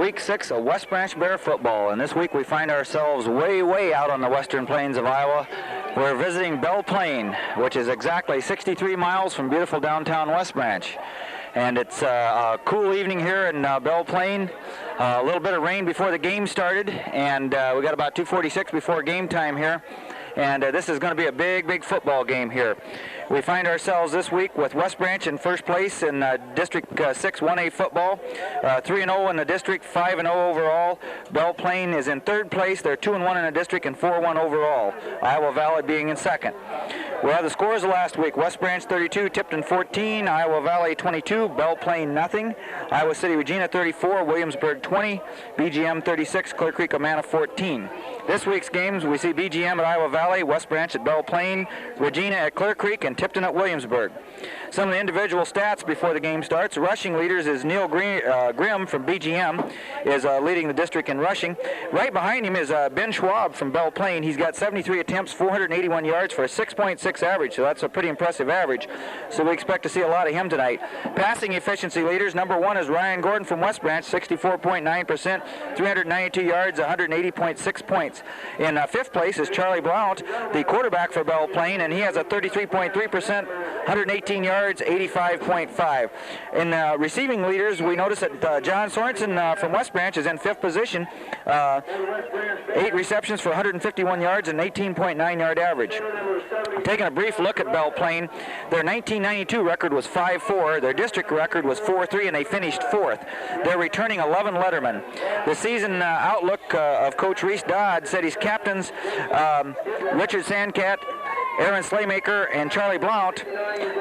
Week 6 of West Branch Bear football, and this week we find ourselves way out on the western plains of Iowa. We're visiting Belle, Plaine, which is exactly 63 miles from beautiful downtown West Branch. And it's a cool evening here in Belle, Plaine. A little bit of rain before the game started, and we got about 2:46 before game time here. And this is going to be a big football game here. We find ourselves this week with West Branch in first place in District 6 1A football. 3-0 in the district, 5-0 overall. Belle Plaine is in third place. They're 2-1 in the district and 4-1 overall. Iowa Valley being in second. We have the scores of last week. West Branch 32, Tipton 14, Iowa Valley 22, Belle Plaine nothing. Iowa City Regina 34, Williamsburg 20, BGM 36, Clear Creek Amana 14. This week's games, we see BGM at Iowa Valley, West Branch at Belle Plaine, Regina at Clear Creek, and Tipton at Williamsburg. Some of the individual stats before the game starts. Rushing leaders is Neil Grimm from BGM, is leading the district in rushing. Right behind him is Ben Schwab from Belle Plaine. He's got 73 attempts, 481 yards for a 6.6 average, so that's a pretty impressive average. So we expect to see a lot of him tonight. Passing efficiency leaders, number 1 is Ryan Gordon from West Branch, 64.9%, 392 yards, 180.6 points. In fifth place is Charlie Blount, the quarterback for Belle Plaine, and he has a 33.3%, 118 yards, 85.5. In receiving leaders, we notice that John Sorensen from West Branch is in fifth position, 8 receptions for 151 yards and 18.9 yard average. Taking a brief look at Belle Plaine, their 1992 record was 5-4, their district record was 4-3, and they finished 4th. They're returning 11 lettermen. The season outlook of Coach Reese Dodd said his captains, Richard Sandcat, Aaron Slaymaker, and Charlie Blount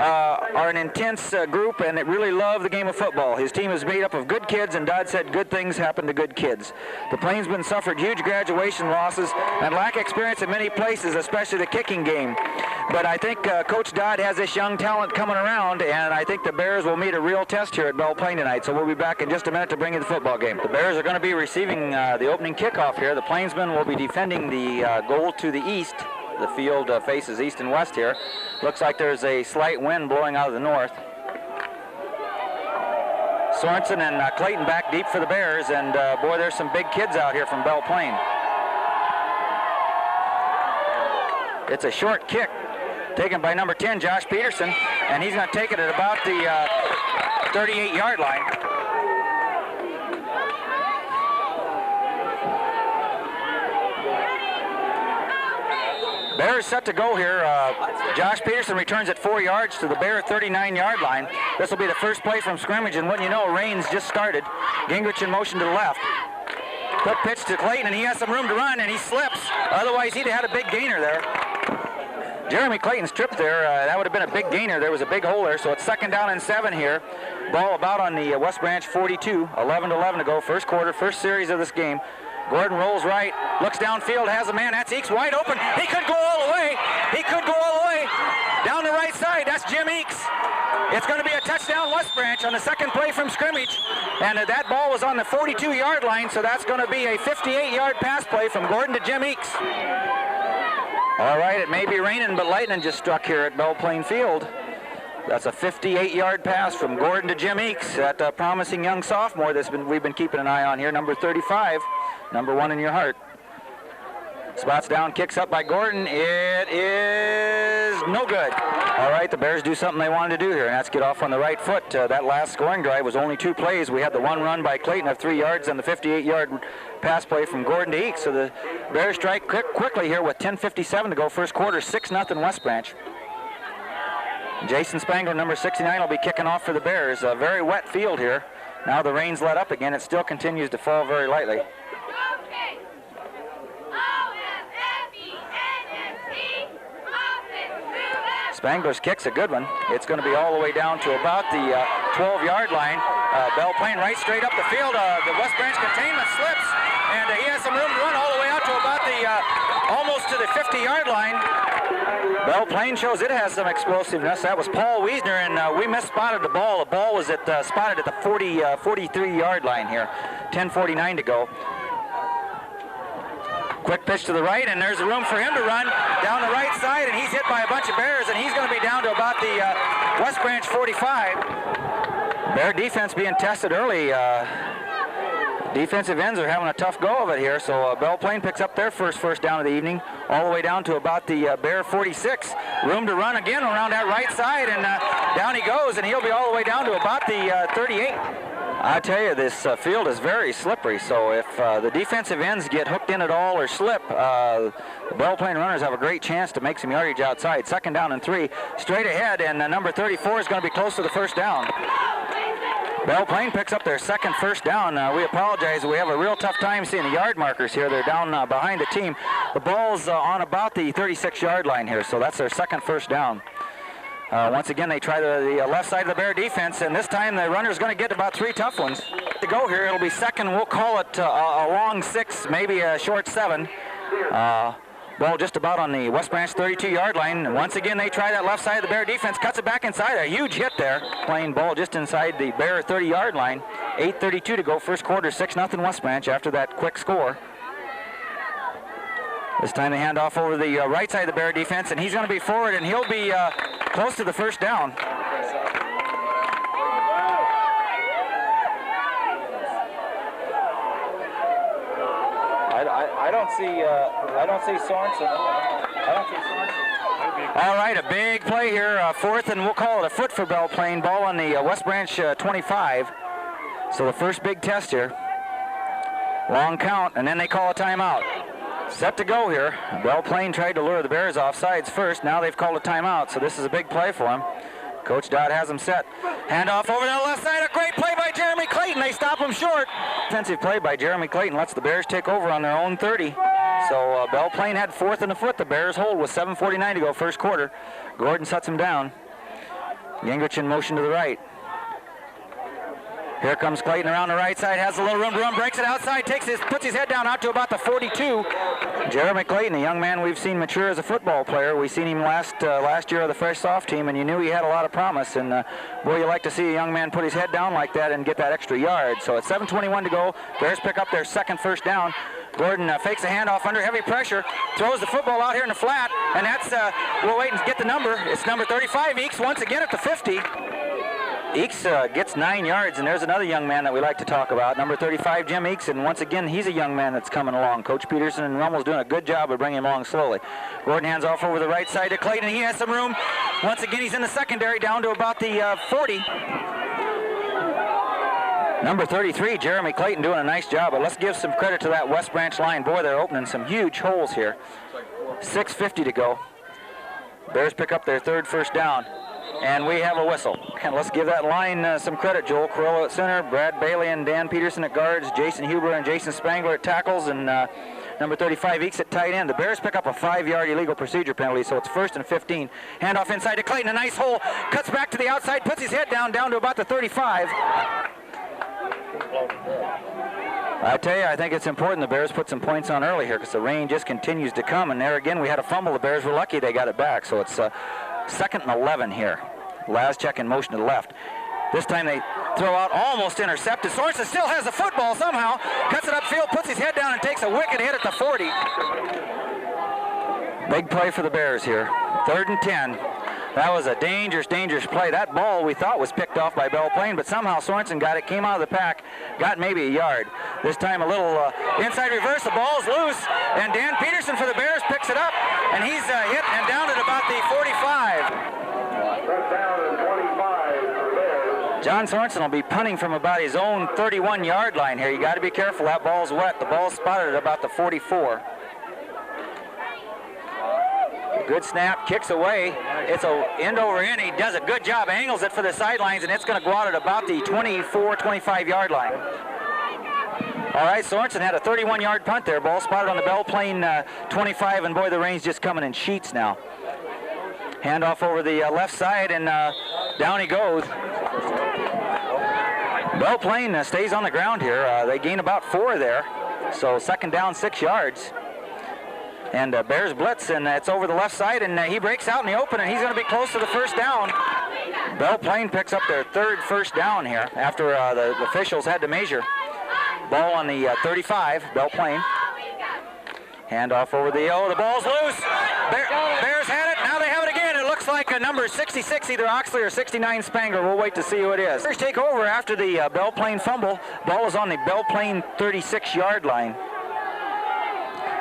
are an intense group, and they really love the game of football. His team is made up of good kids, and Dodd said good things happen to good kids. The Plainsmen suffered huge graduation losses and lack experience in many places, especially the kicking game. But I think Coach Dodd has this young talent coming around, and I think the Bears will meet a real test here at Belle Plaine tonight. So we'll be back in just a minute to bring you the football game. The Bears are going to be receiving the opening kickoff here. The Plainsmen will be defending the goal to the east. The field faces east and west here. Looks like there's a slight wind blowing out of the north. Sorensen and Clayton back deep for the Bears, and boy, there's some big kids out here from Belle Plaine. It's a short kick taken by number 10, Josh Peterson, and he's going to take it at about the 38-yard line. Bears set to go here. Josh Peterson returns at 4 yards to the Bear 39-yard line. This will be the first play from scrimmage, and wouldn't you know, rain's just started. Gingrich in motion to the left. Quick pitch to Clayton, and he has some room to run, and he slips. Otherwise, he'd have had a big gainer there. Jeremy Clayton's tripped there. That would have been a big gainer. There was a big hole there, so it's 2nd down and 7 here. Ball about on the West Branch 42. 11-11 to go. First quarter, first series of this game. Gordon rolls right, looks downfield, has a man. That's Eakes wide open. He could go all the way. He could go all the way. Down the right side, that's Jim Eakes. It's going to be a touchdown West Branch on the second play from scrimmage. And that ball was on the 42-yard line, so that's going to be a 58-yard pass play from Gordon to Jim Eakes. All right, it may be raining, but lightning just struck here at Belle Plaine Field. That's a 58-yard pass from Gordon to Jim Eakes, that promising young sophomore we've been keeping an eye on here, number 35, number 1 in your heart. Spots down, kicks up by Gordon. It is no good. All right, the Bears do something they wanted to do here, and that's get off on the right foot. That last scoring drive was only 2 plays. We had the 1 run by Clayton of 3 yards and the 58-yard pass play from Gordon to Eakes. So the Bears strike quickly here with 10:57 to go. First quarter, 6-0 West Branch. Jason Spangler, number 69, will be kicking off for the Bears. A very wet field here. Now the rain's let up again. It still continues to fall very lightly. Spangler's kick's a good one. It's going to be all the way down to about the 12-yard line. Belle Plaine right straight up the field. The West Branch containment slips, and he has some room to run all the way out to about the almost to the 50-yard line. Belle Plaine shows it has some explosiveness. That was Paul Wiesner, and we misspotted the ball. The ball was spotted at the 43-yard line here. 10:49 to go. Quick pitch to the right, and there's room for him to run down the right side, and he's hit by a bunch of Bears, and he's going to be down to about the West Branch 45. Bear defense being tested early. Defensive ends are having a tough go of it here, so Belle Plaine picks up their first down of the evening, all the way down to about the Bear 46. Room to run again around that right side, and down he goes, and he'll be all the way down to about the 38. I tell you, this field is very slippery, so if the defensive ends get hooked in at all or slip, the Belle Plaine runners have a great chance to make some yardage outside. 2nd down and 3, straight ahead, and number 34 is going to be close to the first down. Belle Plaine picks up their second first down. We apologize. We have a real tough time seeing the yard markers here. They're down behind the team. The ball's on about the 36-yard line here, so that's their second first down. Once again, they try the left side of the Bear defense, and this time the runner's going to get about 3 tough ones. To go here, it'll be second. We'll call it a long 6, maybe a short 7. Ball just about on the West Branch 32-yard line. And once again, they try that left side of the Bear defense, cuts it back inside. A huge hit there. Plaine ball just inside the Bear 30-yard line. 8:32 to go, first quarter, 6-0 West Branch after that quick score. This time they hand off over the right side of the Bear defense, and he's going to be forward, and he'll be close to the first down. I don't see Sorensen. All right, a big play here, 4th, and we'll call it a foot for Belle Plaine. Ball on the West Branch 25. So the first big test here. Long count, and then they call a timeout. Set to go here. Belle Plaine tried to lure the Bears off sides first. Now they've called a timeout, so this is a big play for him. Coach Dodd has him set. Handoff over to the left side. A great play by Jeremy Clayton. They stop him short. Defensive play by Jeremy Clayton lets the Bears take over on their own 30. So Belle Plaine had 4th and a foot. The Bears hold with 7:49 to go, first quarter. Gordon sets him down. Gingrich in motion to the right. Here comes Clayton around the right side, has a little room to run, breaks it outside, puts his head down out to about the 42. Jeremy Clayton, a young man we've seen mature as a football player. We've seen him last year of the fresh soft team, and you knew he had a lot of promise. And boy, you like to see a young man put his head down like that and get that extra yard. So at 7:21 to go, Bears pick up their second first down. Gordon fakes a handoff under heavy pressure, throws the football out here in the flat, and that's, we'll wait and get the number. It's number 35, Eakes, once again at the 50. Eakes gets 9 yards, and there's another young man that we like to talk about, number 35, Jim Eakes, and once again, he's a young man that's coming along. Coach Peterson and Rummel's doing a good job of bringing him along slowly. Gordon hands off over the right side to Clayton. He has some room. Once again, he's in the secondary down to about the 40. Number 33, Jeremy Clayton, doing a nice job, but let's give some credit to that West Branch line. Boy, they're opening some huge holes here. 6:50 to go. Bears pick up their third first down. And we have a whistle. And let's give that line some credit. Joel Carollo at center, Brad Bailey and Dan Peterson at guards, Jason Huber and Jason Spangler at tackles, and number 35 Eakes at tight end. The Bears pick up a 5-yard illegal procedure penalty, so it's 1st and 15. Handoff inside to Clayton, a nice hole, cuts back to the outside, puts his head down to about the 35. I tell you, I think it's important the Bears put some points on early here because the rain just continues to come, and there again we had a fumble. The Bears were lucky they got it back, so it's 2nd and 11 here. Lazchek in motion to the left. This time they throw out, almost intercepted. Sorensen still has the football somehow. Cuts it upfield, puts his head down, and takes a wicked hit at the 40. Big play for the Bears here. 3rd and 10. That was a dangerous play. That ball we thought was picked off by Belle Plaine, but somehow Sorensen got it, came out of the pack, got maybe a yard. This time a little inside reverse, the ball's loose, and Dan Peterson for the Bears picks it up, and he's hit and down at about the 45. John Sorensen will be punting from about his own 31-yard line here. You got to be careful, that ball's wet. The ball's spotted at about the 44. Good snap, kicks away. It's a end over end. He does a good job, angles it for the sidelines, and it's going to go out at about the 24, 25-yard line. All right, Sorensen had a 31-yard punt there. Ball spotted on the Belle Plaine 25, and boy, the rain's just coming in sheets now. Handoff over the left side, and down he goes. Belle Plaine stays on the ground here. They gain about 4 there, so 2nd down, 6 yards. And Bears blitz, and it's over the left side, and he breaks out in the open, and he's going to be close to the first down. Belle Plaine picks up their 3rd first down here after the officials had to measure. Ball on the 35, Belle Plaine. Handoff over the ball's loose. Bears had it, now they have it again. It looks like number 66, either Oxley or 69 Spangler. We'll wait to see who it is. Bears take over after the Belle Plaine fumble. Ball is on the Belle Plaine 36-yard line.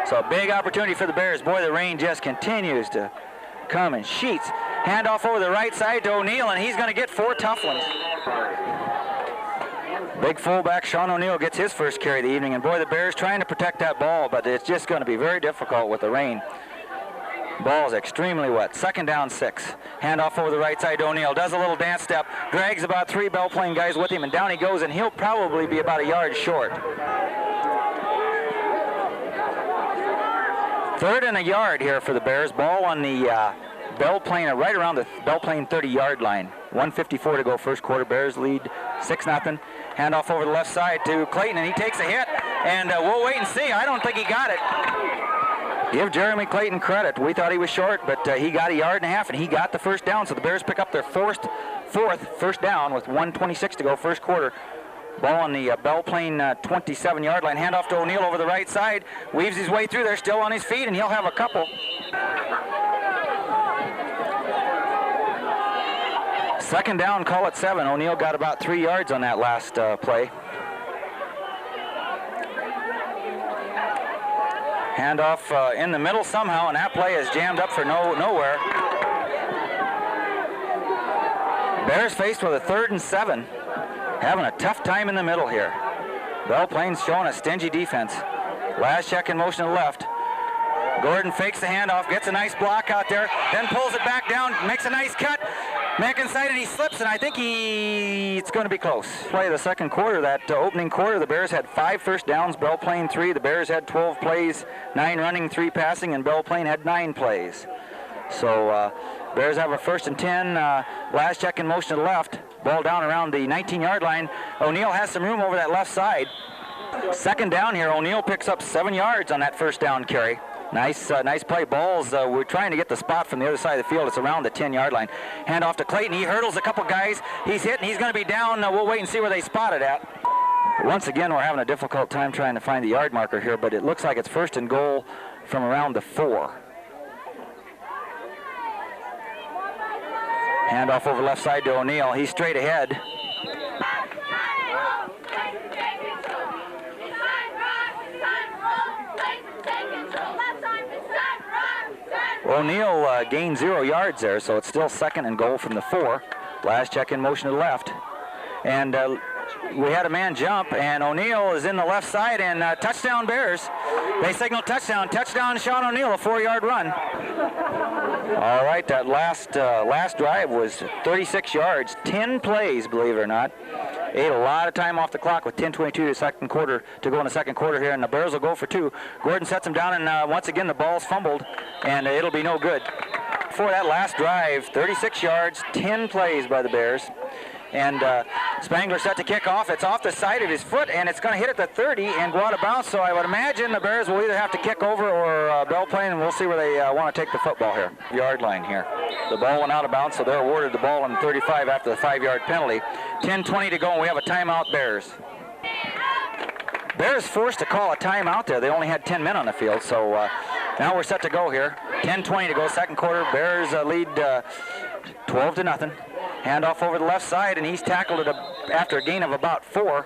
So a big opportunity for the Bears. Boy, the rain just continues to come in sheets. Handoff over the right side to O'Neill, and he's going to get 4 tough ones. Big fullback Sean O'Neill gets his first carry of the evening, and boy, the Bears trying to protect that ball, but it's just going to be very difficult with the rain. Ball's extremely wet. 2nd down 6. Handoff over the right side to O'Neill. Does a little dance step. Drags about 3 Belle Plaine guys with him, and down he goes, and he'll probably be about a yard short. 3rd and a yard here for the Bears. Ball on the Belle Plaine, right around the Belle Plaine 30-yard line. 1:54 to go first quarter. Bears lead 6-0. Handoff over the left side to Clayton, and he takes a hit, and we'll wait and see. I don't think he got it. Give Jeremy Clayton credit. We thought he was short, but he got a yard and a half, and he got the first down. So the Bears pick up their fourth first down with 1:26 to go first quarter. Ball on the Belle Plaine 27-yard line. Handoff to O'Neill over the right side. Weaves his way through there, still on his feet, and he'll have a couple. 2nd down, call it 7. O'Neill got about 3 yards on that last play. Handoff in the middle somehow, and that play is jammed up for nowhere. Bears faced with a 3rd and 7. Having a tough time in the middle here. Belle Plaine's showing a stingy defense. Last check in motion to the left. Gordon fakes the handoff, gets a nice block out there, then pulls it back down, makes a nice cut. Back inside, and he slips, and I think it's going to be close. Play of the second quarter, that opening quarter, the Bears had 5 first downs, Belle Plaine 3. The Bears had 12 plays, 9 running, 3 passing, and Belle Plaine had 9 plays. So Bears have a 1st and 10. Last check in motion to the left. Ball down around the 19-yard line. O'Neill has some room over that left side. 2nd down here. O'Neill picks up 7 yards on that first down carry. Nice play. Balls, we're trying to get the spot from the other side of the field. It's around the 10-yard line. Hand off to Clayton. He hurdles a couple guys. He's hit, and he's going to be down. We'll wait and see where they spot it at. Once again, we're having a difficult time trying to find the yard marker here, but it looks like it's 1st and goal from around the 4. Hand off over left side to O'Neill. He's straight ahead. O'Neill gained 0 yards there, so it's still 2nd and goal from the 4. Last check in motion to the left. And we had a man jump, and O'Neill is in the left side, and touchdown Bears. They signal touchdown. Touchdown Sean O'Neill, a 4-yard run. All right, that last drive was 36 yards, 10 plays, believe it or not. Ate a lot of time off the clock with 10:22 to second quarter to go in the second quarter here, and the Bears will go for 2. Gordon sets him down, and once again the ball's fumbled, and it'll be no good. For that last drive, 36 yards, 10 plays by the Bears. And Spangler set to kick off. It's off the side of his foot, and it's going to hit at the 30 and go out of bounds. So I would imagine the Bears will either have to kick over or Belle Plaine, and we'll see where they want to take the football here. Yard line here. The ball went out of bounds, so they're awarded the ball on 35 after the 5-yard penalty. 10:20 to go, and we have a timeout, Bears. Bears forced to call a timeout there. They only had 10 men on the field, so now we're set to go here. 10:20 to go, second quarter. Bears lead 12-0. Handoff over the left side, and he's tackled it after a gain of about 4.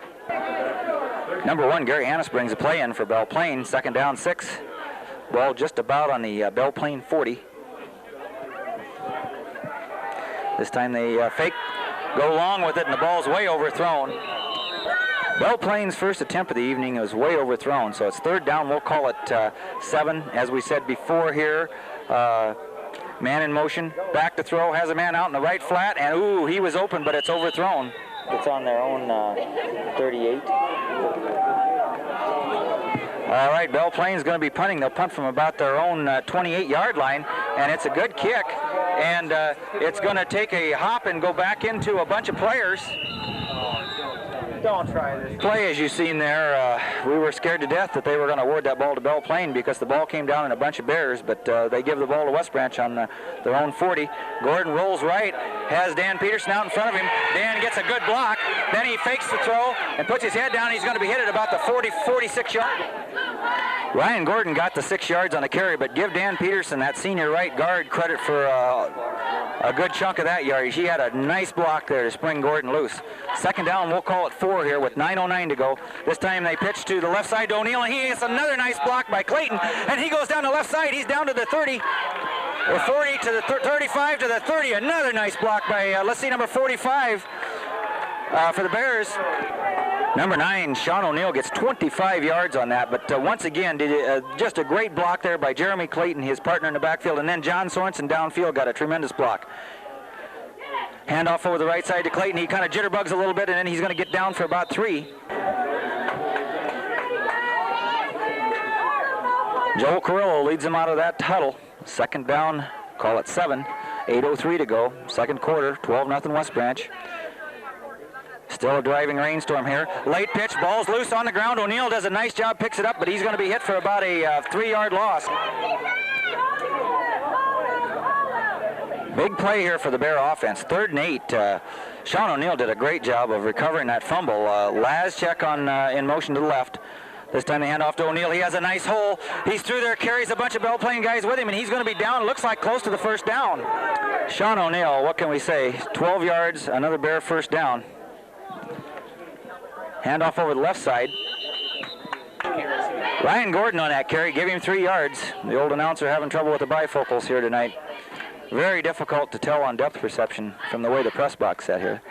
Number 1, Gary Hannes brings a play in for Belle Plaine. 2nd down 6. Ball just about on the Belle Plaine 40. This time they fake, go long with it, and the ball's way overthrown. Belle Plaine's first attempt of the evening was way overthrown, so it's 3rd down. We'll call it 7. As we said before here, man in motion, back to throw, has a man out in the right flat, and ooh, he was open, but it's overthrown. It's on their own 38. All right, Belle Plaine's going to be punting. They'll punt from about their own 28-yard line, and it's a good kick, and it's going to take a hop and go back into a bunch of players. Don't try this. Play, as you've seen there, we were scared to death that they were going to award that ball to Belle Plaine because the ball came down in a bunch of Bears, but they give the ball to West Branch on their own 40. Gordon rolls right, has Dan Peterson out in front of him. Dan gets a good block, then he fakes the throw and puts his head down. He's going to be hit at about the 46 yard. Ryan Gordon got the 6 yards on the carry, but give Dan Peterson, that senior right guard, credit for a good chunk of that yardage. He had a nice block there to spring Gordon loose. Second down, we'll call it 4 here with 9:09 to go. This time they pitch to the left side to O'Neill, and he gets another nice block by Clayton, and he goes down the left side. He's down to the 30, or 40 to the 35 to the 30. Another nice block by, let's see, number 45 for the Bears. Number 9, Sean O'Neill, gets 25 yards on that, but once again, just a great block there by Jeremy Clayton, his partner in the backfield, and then John Sorensen downfield got a tremendous block. Handoff over the right side to Clayton. He kind of jitterbugs a little bit, and then he's going to get down for about 3. Joel Carrillo leads them out of that huddle. Second down, call it 7. 8:03 to go, second quarter, 12-0 West Branch. Still a driving rainstorm here. Late pitch, ball's loose on the ground. O'Neill does a nice job, picks it up, but he's going to be hit for about a 3-yard loss. Big play here for the Bear offense. 3rd and 8. Sean O'Neill did a great job of recovering that fumble. Lazchek on in motion to the left. This time they hand off to O'Neill. He has a nice hole. He's through there, carries a bunch of Belle Plaine guys with him, and he's going to be down. Looks like close to the first down. Sean O'Neill, what can we say? 12 yards, another Bear first down. Handoff over the left side. Ryan Gordon on that carry, gave him 3 yards. The old announcer having trouble with the bifocals here tonight. Very difficult to tell on depth perception from the way the press box set here.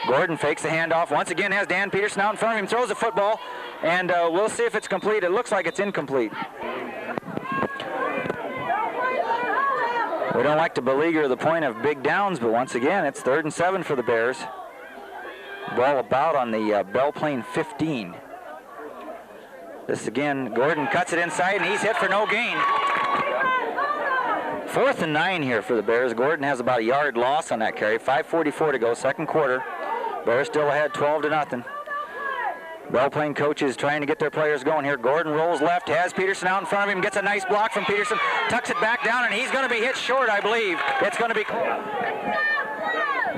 Gordon fakes the handoff. Once again has Dan Peterson out in front of him, throws the football, and we'll see if it's complete. It looks like it's incomplete. We don't like to beleaguer the point of big downs, but once again, it's 3rd and 7 for the Bears. Ball about on the Belle Plaine 15. This again, Gordon cuts it inside, and he's hit for no gain. 4th and 9 here for the Bears. Gordon has about a yard loss on that carry. 5:44 to go, second quarter. Bears still ahead, 12-0. Belle Plaine coaches trying to get their players going here. Gordon rolls left, has Peterson out in front of him, gets a nice block from Peterson, tucks it back down, and he's going to be hit short, I believe. It's going to be...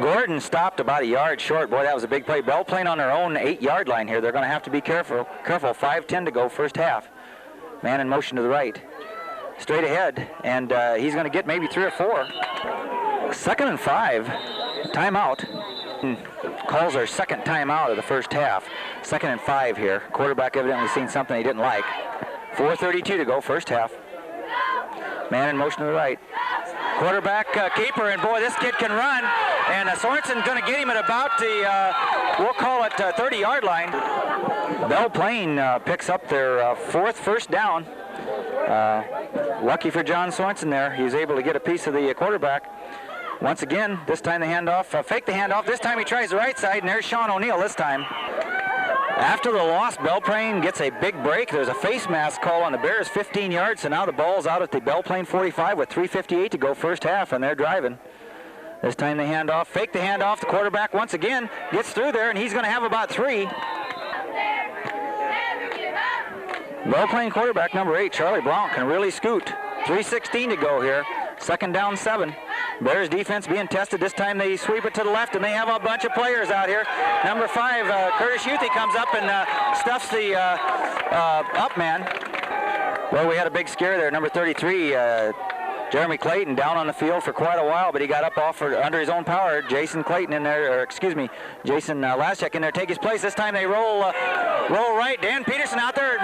Gordon stopped about a yard short. Boy, that was a big play. Belle Plaine on their own 8-yard line here. They're going to have to be careful. 5:10 to go, first half. Man in motion to the right. Straight ahead, and he's going to get maybe 3 or 4. 2nd and 5. Timeout. Calls our second timeout of the first half. 2nd and 5 here. Quarterback evidently seen something he didn't like. 4:32 to go, first half. Man in motion to the right. Quarterback keeper, and boy, this kid can run. And Sorensen's going to get him at about the, we'll call it 30-yard line. Belle Plaine picks up their 4th first down. Lucky for John Sorensen there. He was able to get a piece of the quarterback. Once again, this time the handoff, fake the handoff. This time he tries the right side, and there's Sean O'Neill this time. After the loss, Belle Plaine gets a big break. There's a face mask call on the Bears, 15 yards, so now the ball's out at the Belle Plaine 45 with 3:58 to go first half, and they're driving. This time they hand off, fake the handoff. The quarterback once again gets through there, and he's going to have about 3. Belle Plaine quarterback number 8, Charlie Blount, can really scoot. 3:16 to go here. 2nd down 7. Bears defense being tested. This time they sweep it to the left, and they have a bunch of players out here. Number 5, Curtis Youthy comes up and stuffs the up man. Well, we had a big scare there. Number 33, Jeremy Clayton, down on the field for quite a while, but he got up off under his own power. Jason Clayton in there, or excuse me, Jason Lazchek in there, take his place. This time they roll right. Dan Peterson out there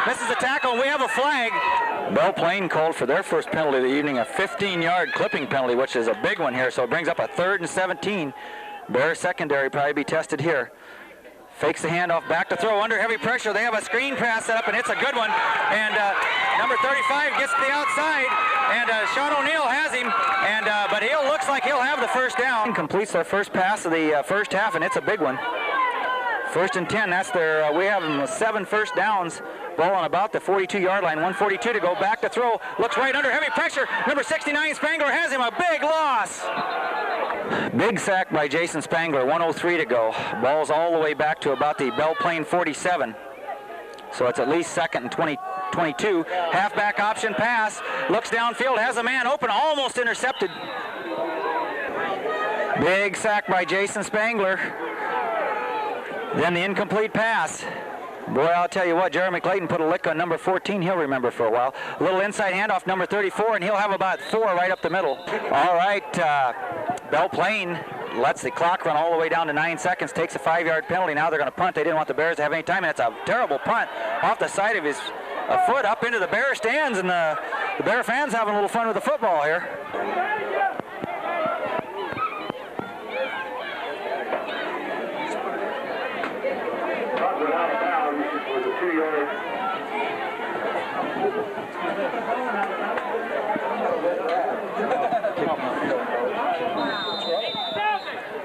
misses the tackle, and we have a flag. Belle Plaine called for their first penalty of the evening, a 15-yard clipping penalty, which is a big one here, so it brings up a 3rd and 17. Bears secondary probably be tested here. Fakes the handoff, back to throw, under heavy pressure. They have a screen pass set up, and it's a good one. And number 35 gets to the outside, and Sean O'Neill has him, and but looks like he'll have the first down. Completes their first pass of the first half, and it's a big one. 1st and 10, that's their, we have them 7 first downs. Ball on about the 42-yard line, 1:42 to go, back to throw, looks right under heavy pressure. Number 69, Spangler has him, a big loss. Big sack by Jason Spangler, 1:03 to go. Ball's all the way back to about the Belle Plaine 47. So it's at least 2nd and 22. Halfback option pass, looks downfield, has a man open, almost intercepted. Big sack by Jason Spangler. Then the incomplete pass. Boy, I'll tell you what, Jeremy Clayton put a lick on number 14. He'll remember for a while. A little inside handoff, number 34, and he'll have about 4 right up the middle. All right, Belle Plaine lets the clock run all the way down to 9 seconds, takes a 5-yard penalty. Now they're going to punt. They didn't want the Bears to have any time, and it's a terrible punt off the side of his foot up into the Bear stands, and the Bear fans having a little fun with the football here.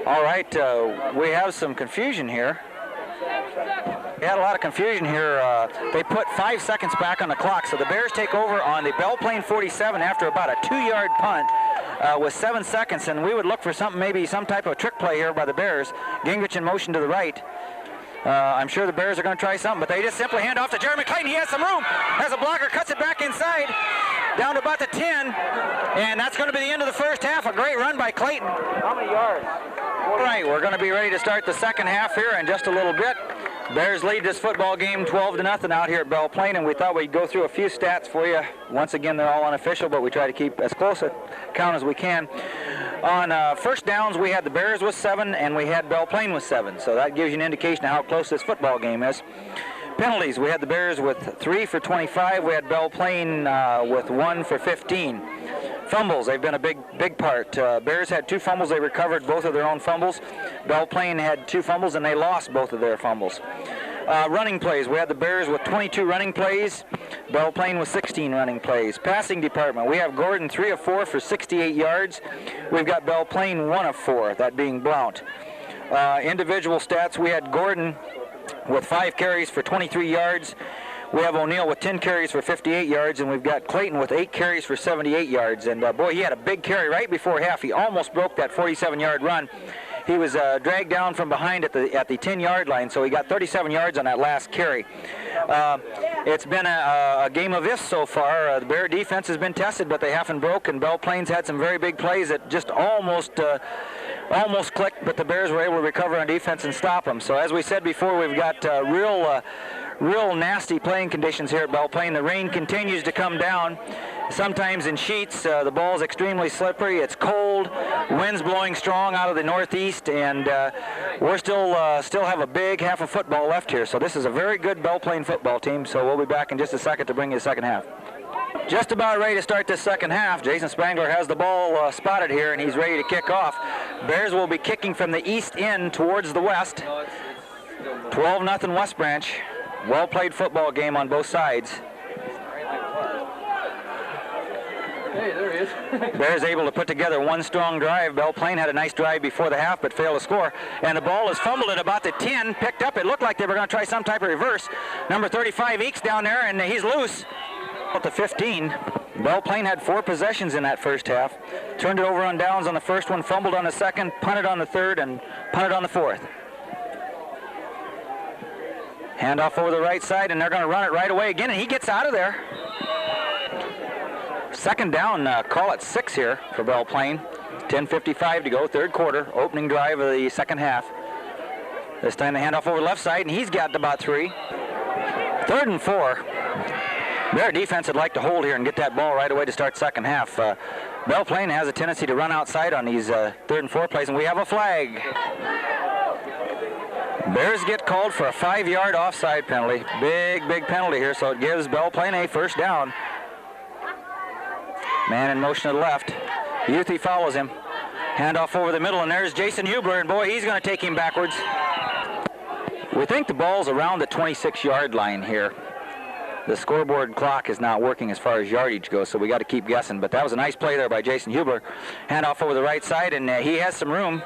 All right, we have some confusion here. We had a lot of confusion here. They put 5 seconds back on the clock, so the Bears take over on the Belle Plaine 47 after about a 2-yard punt with 7 seconds, and we would look for something, maybe some type of trick play here by the Bears. Gingrich in motion to the right. I'm sure the Bears are going to try something, but they just simply hand off to Jeremy Clayton. He has some room. Has a blocker, cuts it back inside, down to about the 10, and that's going to be the end of the first half. A great run by Clayton. How many yards? All right, we're going to be ready to start the second half here in just a little bit. Bears lead this football game 12-0 out here at Belle Plaine, and we thought we'd go through a few stats for you. Once again, they're all unofficial, but we try to keep as close a count as we can. On first downs, we had the Bears with 7, and we had Belle Plaine with 7, so that gives you an indication of how close this football game is. Penalties, we had the Bears with 3 for 25. We had Belle Plaine with 1 for 15. Fumbles, they've been a big part. Bears had 2 fumbles. They recovered both of their own fumbles. Belle Plaine had 2 fumbles, and they lost both of their fumbles. Running plays, we had the Bears with 22 running plays. Belle Plaine with 16 running plays. Passing department, we have Gordon 3 of 4 for 68 yards. We've got Belle Plaine 1 of 4, that being Blount. Individual stats, we had Gordon with 5 carries for 23 yards. We have O'Neill with 10 carries for 58 yards, and we've got Clayton with 8 carries for 78 yards. And boy, he had a big carry right before half. He almost broke that 47-yard run. He was dragged down from behind at the 10-yard line, so he got 37 yards on that last carry. It's been a game of ifs so far. The Bear defense has been tested, but they haven't broken. Belle Plaine's had some very big plays that just almost clicked, but the Bears were able to recover on defense and stop them. So as we said before, we've got real nasty playing conditions here at Belle Plaine. The rain continues to come down, sometimes in sheets. The ball's extremely slippery. It's cold. Wind's blowing strong out of the northeast, and we're still have a big half of football left here. So this is a very good Belle Plaine football team. So we'll be back in just a second to bring you the second half. Just about ready to start this second half. Jason Spangler has the ball spotted here, and he's ready to kick off. Bears will be kicking from the east end towards the west. 12-0 West Branch. Well-played football game on both sides. Hey, there he is. Bears able to put together one strong drive. Belle Plaine had a nice drive before the half, but failed to score. And the ball is fumbled at about the 10, picked up. It looked like they were going to try some type of reverse. Number 35 Eakes down there, and he's loose. At the 15. Belle Plaine had 4 possessions in that first half. Turned it over on downs on the first one, fumbled on the second, punted on the third, and punted on the fourth. Handoff over the right side, and they're going to run it right away again, and he gets out of there. Second down, call it 6 here for Belle Plaine. 10:55 to go, third quarter, opening drive of the second half. This time the handoff over left side, and he's got about 3. 3rd and 4. Their defense would like to hold here and get that ball right away to start second half. Belle Plaine has a tendency to run outside on these 3rd and 4 plays, and we have a flag. Bears get called for a 5-yard offside penalty. Big penalty here, so it gives Belle Plaine a first down. Man in motion to the left. Youthy follows him. Handoff over the middle, and there's Jason Hubler, and boy, he's going to take him backwards. We think the ball's around the 26-yard line here. The scoreboard clock is not working as far as yardage goes, so we got to keep guessing. But that was a nice play there by Jason Hubler. Handoff over the right side, and he has some room.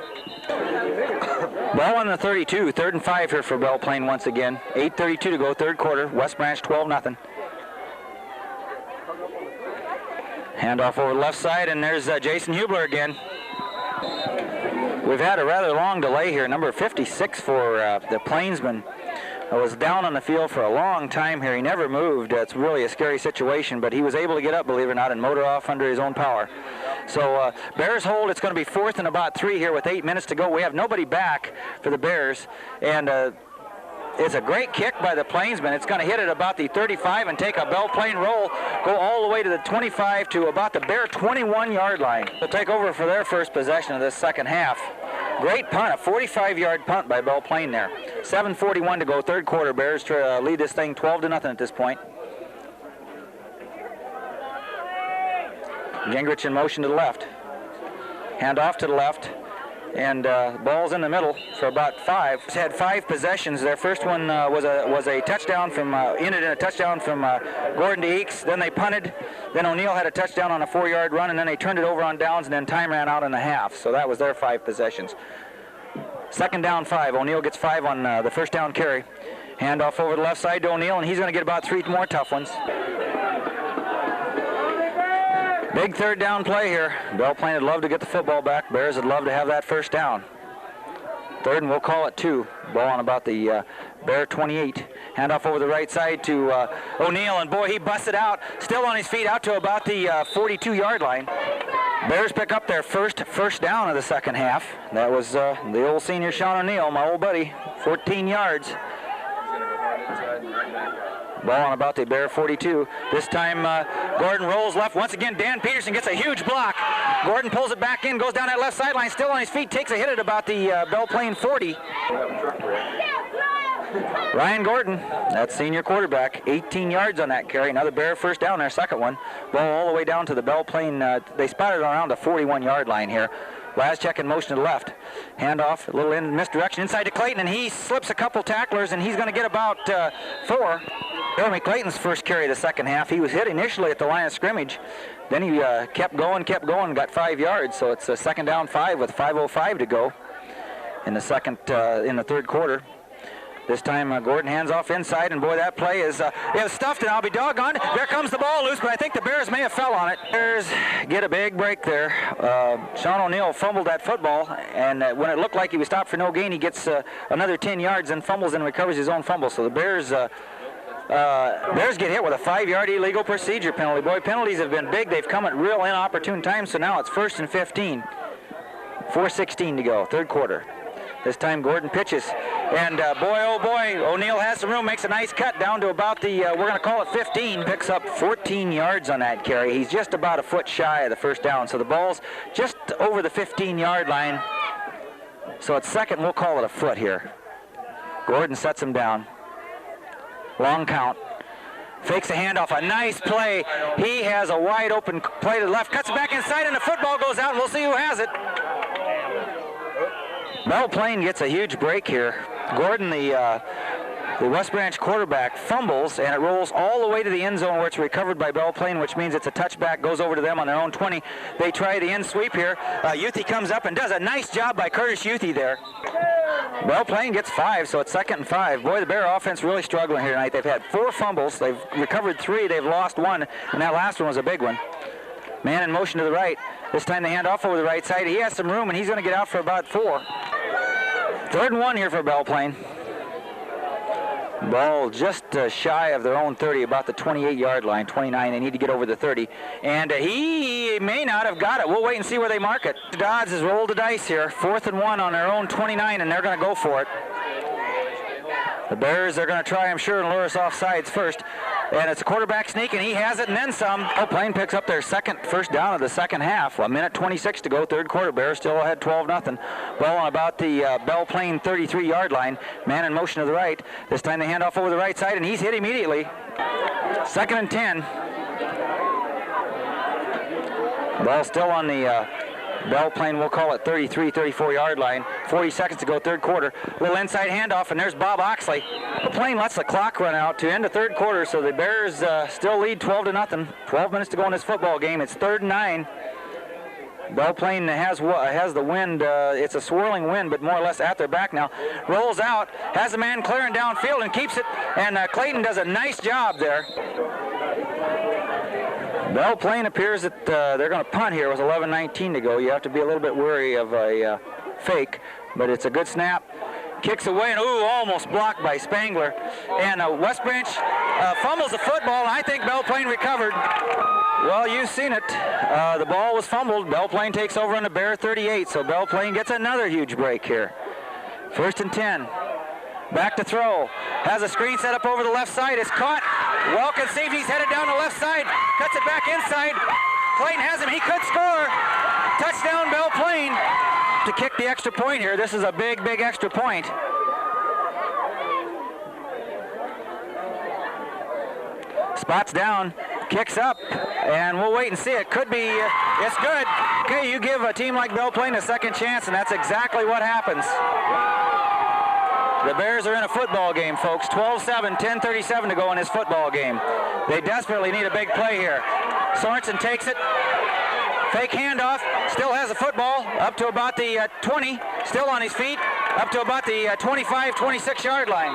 Ball on the 32, 3rd and 5 here for Belle Plaine once again. 8:32 to go, third quarter. West Branch 12-0. Handoff over the left side, and there's Jason Hubler again. We've had a rather long delay here. Number 56 for the Plainsman was down on the field for a long time here. He never moved. It's really a scary situation, but he was able to get up, believe it or not, and motor off under his own power. So Bears hold. It's going to be 4th and about 3 here with 8 minutes to go. We have nobody back for the Bears, and It's a great kick by the Plainsman. It's going to hit it about the 35 and take a Belle Plaine roll, go all the way to the 25 to about the bare 21-yard line. They'll take over for their first possession of this second half. Great punt, a 45-yard punt by Belle Plaine there. 7:41 to go, third quarter. Bears try to lead this thing 12-0 at this point. Gingrich in motion to the left. Hand off to the left. And ball's in the middle for about 5. Had 5 possessions. Their first one was a touchdown from ended in a touchdown from Gordon to Eakes. Then they punted. Then O'Neill had a touchdown on a 4-yard run, and then they turned it over on downs, and then time ran out in the half. So that was their 5 possessions. Second down 5. O'Neill gets 5 on the first down carry. Hand off over the left side to O'Neill, and he's going to get about 3 more tough ones. Big third down play here. Belle Plaine would love to get the football back. Bears would love to have that first down. Third, and we'll call it 2. Ball on about the Bear 28. Hand off over the right side to O'Neill, and boy, he busted out. Still on his feet out to about the 42-yard line. Bears pick up their first down of the second half. That was the old senior Sean O'Neill, my old buddy, 14 yards. Ball on about the Bear 42. This time Gordon rolls left. Once again, Dan Peterson gets a huge block. Gordon pulls it back in, goes down that left sideline, still on his feet, takes a hit at about the Belle Plaine 40. Ryan Gordon, that senior quarterback, 18 yards on that carry. Another Bear first down, their second one. Ball all the way down to the Belle Plaine. They spotted it around the 41-yard line here. Lazchek in motion to the left. Handoff, a little in misdirection inside to Clayton, and he slips a couple tacklers, and he's going to get about 4. Jeremy Clayton's first carry of the second half. He was hit initially at the line of scrimmage. Then he kept going, got 5 yards. So it's a second down 5 with 5:05 to go in the third quarter. This time Gordon hands off inside, and boy, that play is stuffed, and I'll be doggone. There comes the ball loose, but I think the Bears may have fell on it. Bears get a big break there. Sean O'Neill fumbled that football, and when it looked like he was stopped for no gain, he gets another 10 yards and fumbles and recovers his own fumble. So the Bears get hit with a 5-yard illegal procedure penalty. Boy, penalties have been big. They've come at real inopportune times, so now it's 1st and 15. 4:16 to go, third quarter. This time Gordon pitches, and boy, oh boy, O'Neill has some room, makes a nice cut down to about the, we're going to call it 15. Picks up 14 yards on that carry. He's just about a foot shy of the first down, so the ball's just over the 15-yard line. So it's second, we'll call it a foot here. Gordon sets him down. Long count. Fakes a handoff, a nice play. He has a wide open play to the left, cuts it back inside, and the football goes out, and we'll see who has it. Belle Plaine gets a huge break here. Gordon, the West Branch quarterback, fumbles, and it rolls all the way to the end zone where it's recovered by Belle Plaine, which means it's a touchback, goes over to them on their own 20. They try the end sweep here. Youthy comes up and does a nice job by Curtis Youthy there. Belle Plaine gets 5, so it's 2nd and 5. Boy, the Bear offense really struggling here tonight. They've had 4 fumbles. They've recovered 3. They've lost 1, and that last one was a big one. Man in motion to the right. This time they hand off over the right side. He has some room, and he's going to get out for about 4. 3rd and 1 here for Belle Plaine. Ball just shy of their own 30, about the 28-yard line, 29. They need to get over the 30. And he may not have got it. We'll wait and see where they mark it. Dodds has rolled the dice here. 4th and 1 on their own 29, and they're going to go for it. The Bears are going to try, I'm sure, and lure us off sides first. And it's a quarterback sneak, and he has it, and then some. Belle Plaine picks up their first down of the second half. 1:26 to go, third quarter. Bears still ahead 12-0. Ball on about the Belle Plaine 33-yard line. Man in motion to the right. This time they hand off over the right side, and he's hit immediately. 2nd and 10. Ball still on the Belle Plaine, we'll call it 33, 34-yard line. 40 seconds to go, third quarter. Little inside handoff, and there's Bob Oxley. Belle Plaine lets the clock run out to end the third quarter, so the Bears still lead 12-0. 12 minutes to go in this football game. It's 3rd and 9. Belle Plaine has the wind. It's a swirling wind, but more or less at their back now. Rolls out, has a man clearing downfield and keeps it, and Clayton does a nice job there. Belle Plaine appears that they're going to punt here with 11:19 to go. You have to be a little bit wary of a fake, but it's a good snap. Kicks away, and almost blocked by Spangler. And West Branch fumbles the football, and I think Belle Plaine recovered. Well, you've seen it. The ball was fumbled. Belle Plaine takes over on the Bear 38, so Belle Plaine gets another huge break here. 1st and 10. Back to throw. Has a screen set up over the left side. It's caught. Well conceived. He's headed down the left side. Cuts it back inside. Plaine has him. He could score. Touchdown, Belle Plaine, to kick the extra point here. This is a big, big extra point. Spots down, kicks up, and we'll wait and see. It could be, it's good. Okay, you give a team like Belle Plaine a second chance, and that's exactly what happens. The Bears are in a football game, folks. 12-7, 10:37 to go in this football game. They desperately need a big play here. Sorensen takes it. Fake handoff, still has the football, up to about the 20, still on his feet, up to about the 25, 26 yard line.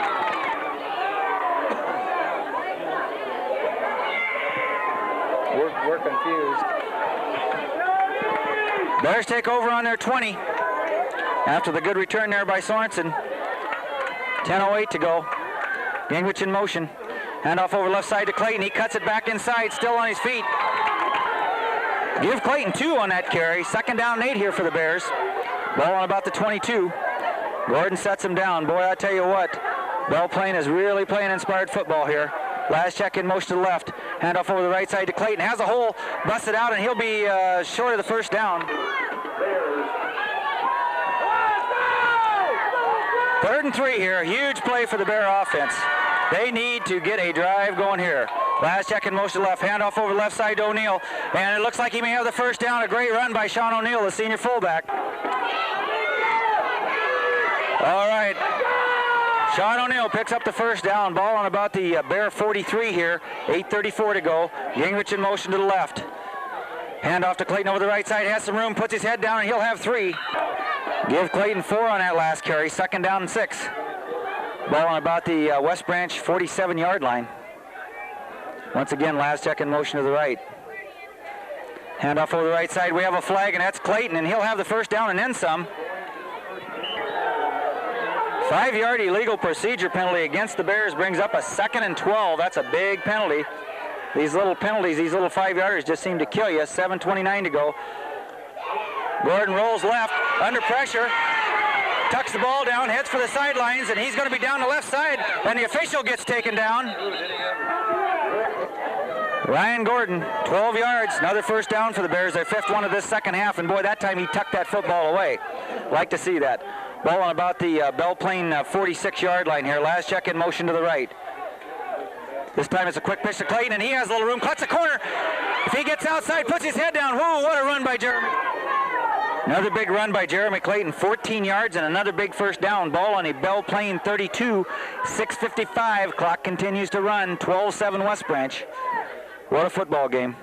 We're confused. Bears take over on their 20 after the good return there by Sorensen. 10:08 to go. Gingrich in motion. Handoff over left side to Clayton. He cuts it back inside, still on his feet. Give Clayton 2 on that carry. 2nd down and 8 here for the Bears. Ball on about the 22. Gordon sets him down. Boy, I tell you what, Belle Plaine is really playing inspired football here. Last check in motion to the left. Handoff over the right side to Clayton. Has a hole, busted out, and he'll be short of the first down. 3rd and 3 here. Huge play for the Bear offense. They need to get a drive going here. Last check in motion to left. Handoff over left side to O'Neill. And it looks like he may have the first down. A great run by Sean O'Neill, the senior fullback. All right. Sean O'Neill picks up the first down. Ball on about the Bear 43 here. 8:34 to go. Gingrich in motion to the left. Handoff to Clayton over the right side. Has some room. Puts his head down, and he'll have 3. Give Clayton 4 on that last carry. 2nd down and 6. Ball on about the West Branch 47 yard line. Once again, last check in motion to the right. Handoff over the right side. We have a flag, and that's Clayton, and he'll have the first down and then some. 5-yard illegal procedure penalty against the Bears brings up a 2nd and 12. That's a big penalty. These little penalties, these little 5-yarders just seem to kill you. 7:29 to go. Gordon rolls left, under pressure. Tucks the ball down, heads for the sidelines, and he's going to be down the left side, and the official gets taken down. Ryan Gordon, 12 yards, another first down for the Bears, their 5th one of this second half, and boy, that time he tucked that football away. Like to see that. Ball on about the Belle Plaine 46 yard line here. Last check in motion to the right. This time it's a quick pitch to Clayton, and he has a little room, cuts a corner. If he gets outside, puts his head down, whoa, what a run by Jeremy. Another big run by Jeremy Clayton, 14 yards and another big first down. Ball on a Belle Plaine 32, 6:55. Clock continues to run, 12-7 West Branch. What a football game.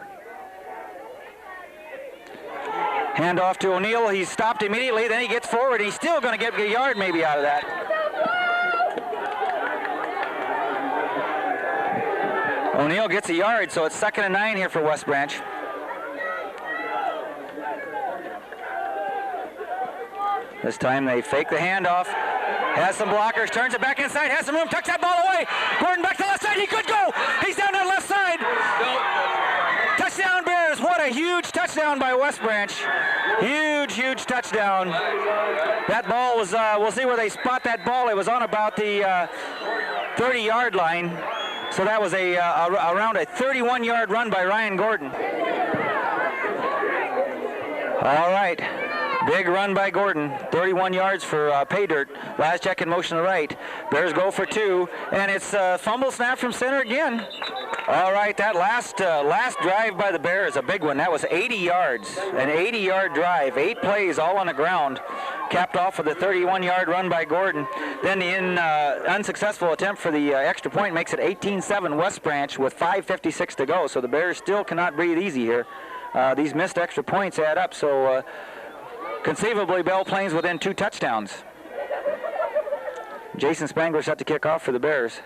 Handoff to O'Neill. He's stopped immediately, then he gets forward. He's still going to get a yard maybe out of that. O'Neill gets a yard, so it's 2nd and 9 here for West Branch. This time they fake the handoff. Has some blockers, turns it back inside, has some room, tucks that ball away. Gordon back to the left side, he could go. He's down that left side. Touchdown Bears, what a huge touchdown by West Branch. Huge, huge touchdown. That ball was, we'll see where they spot that ball. It was on about the 30-yard line. So that was around a 31-yard run by Ryan Gordon. All right. Big run by Gordon, 31 yards for pay dirt. Last check in motion to the right. Bears go for 2, and it's fumble snap from center again. All right, that last drive by the Bears, a big one. That was 80 yards, an 80-yard drive, 8 plays all on the ground. Capped off with a 31-yard run by Gordon. Then the unsuccessful attempt for the extra point makes it 18-7 West Branch with 5:56 to go. So the Bears still cannot breathe easy here. These missed extra points add up, so conceivably Belle Plaine's within 2 touchdowns. Jason Spangler set to kick off for the Bears.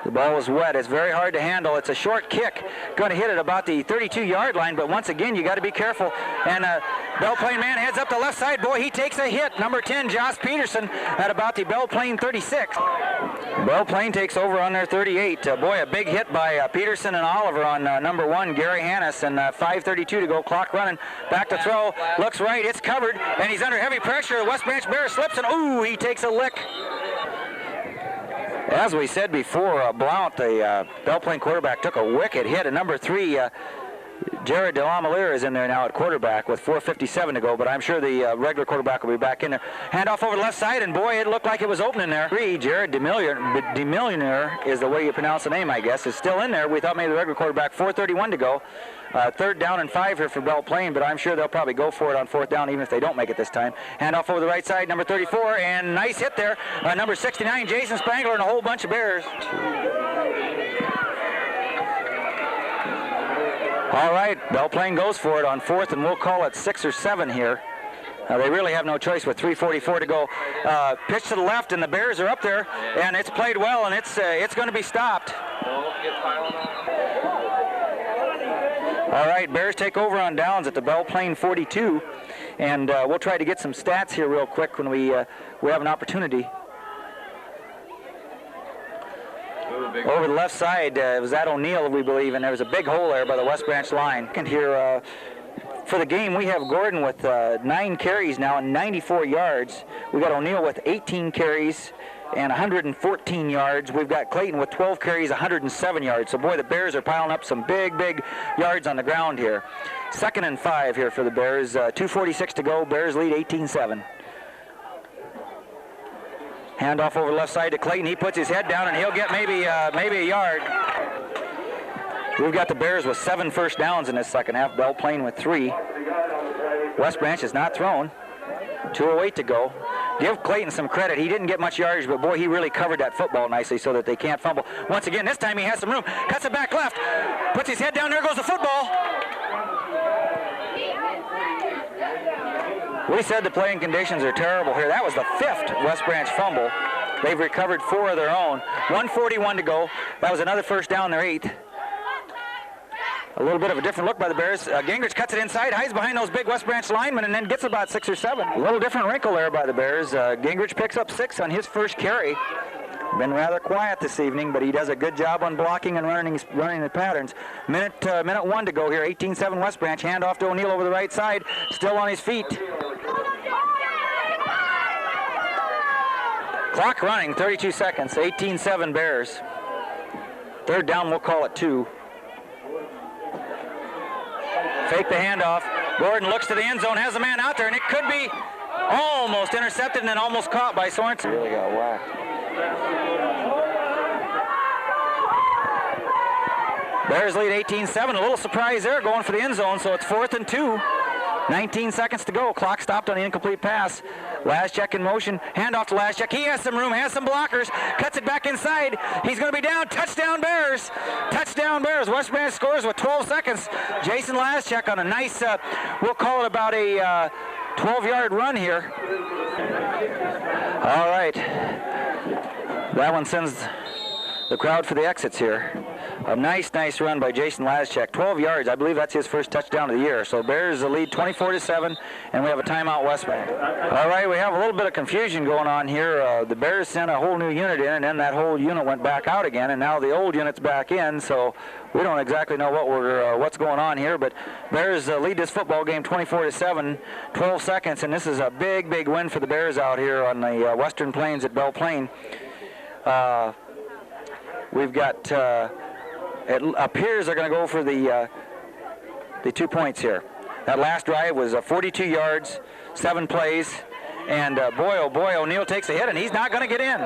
The ball is wet. It's very hard to handle. It's a short kick. Going to hit it about the 32-yard line, but once again, you got to be careful. And Belle Plaine man heads up the left side. Boy, he takes a hit. Number 10, Josh Peterson, at about the Belle Plaine 36. Belle Plaine takes over on their 38. Boy, a big hit by Peterson and Oliver on number 1, Gary Hannes, and 5:32 to go. Clock running. Back to throw. Looks right. It's covered, and he's under heavy pressure. The West Branch Bear slips, and ooh, he takes a lick. As we said before, Blount, the Belle Plaine quarterback, took a wicked hit. And number 3, Jared DeLamalier is in there now at quarterback with 4:57 to go, but I'm sure the regular quarterback will be back in there. Handoff over the left side, and boy, it looked like it was open in there. 3, Jared DeMillionaire is the way you pronounce the name, I guess, is still in there. We thought maybe the regular quarterback. 4:31 to go. 3rd down and 5 here for Belle Plaine, but I'm sure they'll probably go for it on 4th down, even if they don't make it this time. Handoff over the right side, number 34, and nice hit there. Number 69, Jason Spangler, and a whole bunch of Bears. All right, Belle Plaine goes for it on 4th, and we'll call it 6 or 7 here. They really have no choice with 3:44 to go. Pitch to the left, and the Bears are up there, and it's played well, and it's going to be stopped. All right, Bears take over on downs at the Belle Plaine 42, and we'll try to get some stats here real quick when we have an opportunity. Over the left side, it was at O'Neill, we believe, and there was a big hole there by the West Branch line. And here for the game, we have Gordon with 9 carries now and 94 yards. We got O'Neill with 18 carries and 114 yards. We've got Clayton with 12 carries, 107 yards. So, boy, the Bears are piling up some big yards on the ground here. 2nd and 5 here for the Bears. 2:46 to go. Bears lead 18-7. Handoff over the left side to Clayton. He puts his head down, and he'll get maybe a yard. We've got the Bears with 7 first downs in this second half. Belle Plaine with 3. West Branch is not thrown. 2:08 to go. Give Clayton some credit. He didn't get much yardage, but boy, he really covered that football nicely so that they can't fumble. Once again, this time he has some room. Cuts it back left. Puts his head down. There goes the football. We said the playing conditions are terrible here. That was the 5th West Branch fumble. They've recovered 4 of their own. 1:41 to go. That was another first down, their 8th. A little bit of a different look by the Bears. Gingrich cuts it inside, hides behind those big West Branch linemen, and then gets about 6 or 7. A little different wrinkle there by the Bears. Gingrich picks up 6 on his first carry. Been rather quiet this evening, but he does a good job on blocking and running the patterns. Minute 1 to go here. 18-7 West Branch. Handoff to O'Neill over the right side. Still on his feet. Clock running, 32 seconds. 18-7 Bears. 3rd down, we'll call it 2. Fake the handoff. Gordon looks to the end zone, has a man out there, and it could be almost intercepted and then almost caught by Sorensen. Really got whacked. Bears lead 18-7. A little surprise there going for the end zone, so it's 4th and 2. 19 seconds to go. Clock stopped on the incomplete pass. Lashcheck in motion. Handoff to Lashcheck. He has some room, has some blockers. Cuts it back inside. He's going to be down. Touchdown Bears. Touchdown Bears. West Branch scores with 12 seconds. Jason Lashcheck on a nice, we'll call it about a 12-yard run here. All right. That one sends the crowd for the exits here. A nice run by Jason Lashcheck. 12 yards. I believe that's his first touchdown of the year. So Bears lead 24-7, and we have a timeout West Branch. All right, we have a little bit of confusion going on here. The Bears sent a whole new unit in, and then that whole unit went back out again, and now the old unit's back in. So we don't exactly know what's going on here, but Bears lead this football game 24-7, 12 seconds, and this is a big win for the Bears out here on the Western Plains at Belle Plaine. We've got, it appears they're going to go for the 2 points here. That last drive was 42 yards, 7 plays, and boy, oh boy, O'Neill takes a hit, and he's not going to get in.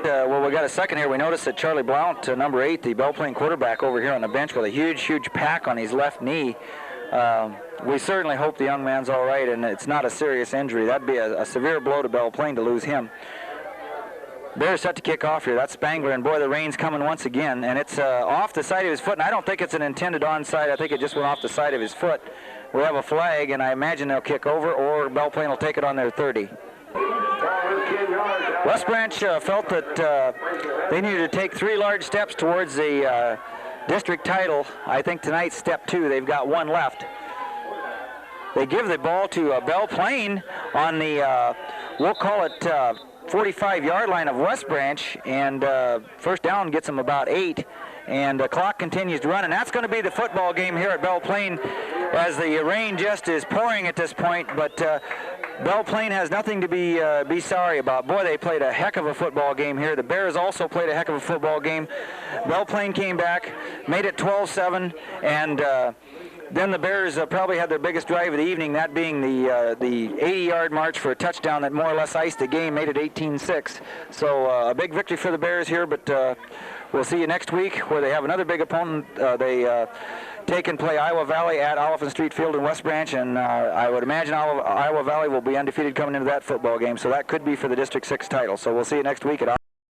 Well, we got a second here. We noticed that Charlie Blount, number 8, the Belle Plaine quarterback, over here on the bench with a huge pack on his left knee. We certainly hope the young man's all right, and it's not a serious injury. That'd be a severe blow to Belle Plaine to lose him. Bears set to kick off here. That's Spangler, and boy, the rain's coming once again, and it's off the side of his foot, and I don't think it's an intended onside. I think it just went off the side of his foot. We have a flag, and I imagine they'll kick over, or Belle Plaine will take it on their 30. West Branch felt that they needed to take 3 large steps towards the district title. I think tonight's step 2. They've got 1 left. They give the ball to Belle Plaine on the, we'll call it 45-yard line of West Branch, and first down gets them about 8. And the clock continues to run, and that's going to be the football game here at Belle Plaine, as the rain just is pouring at this point. But Belle Plaine has nothing to be sorry about. Boy, they played a heck of a football game here. The Bears also played a heck of a football game. Belle Plaine came back, made it 12-7, and then the Bears probably had their biggest drive of the evening, that being the 80-yard march for a touchdown that more or less iced the game, made it 18-6. So a big victory for the Bears here, but we'll see you next week where they have another big opponent. They take and play Iowa Valley at Oliphant Street Field in West Branch, and I would imagine Iowa Valley will be undefeated coming into that football game, so that could be for the District 6 title. So we'll see you next week at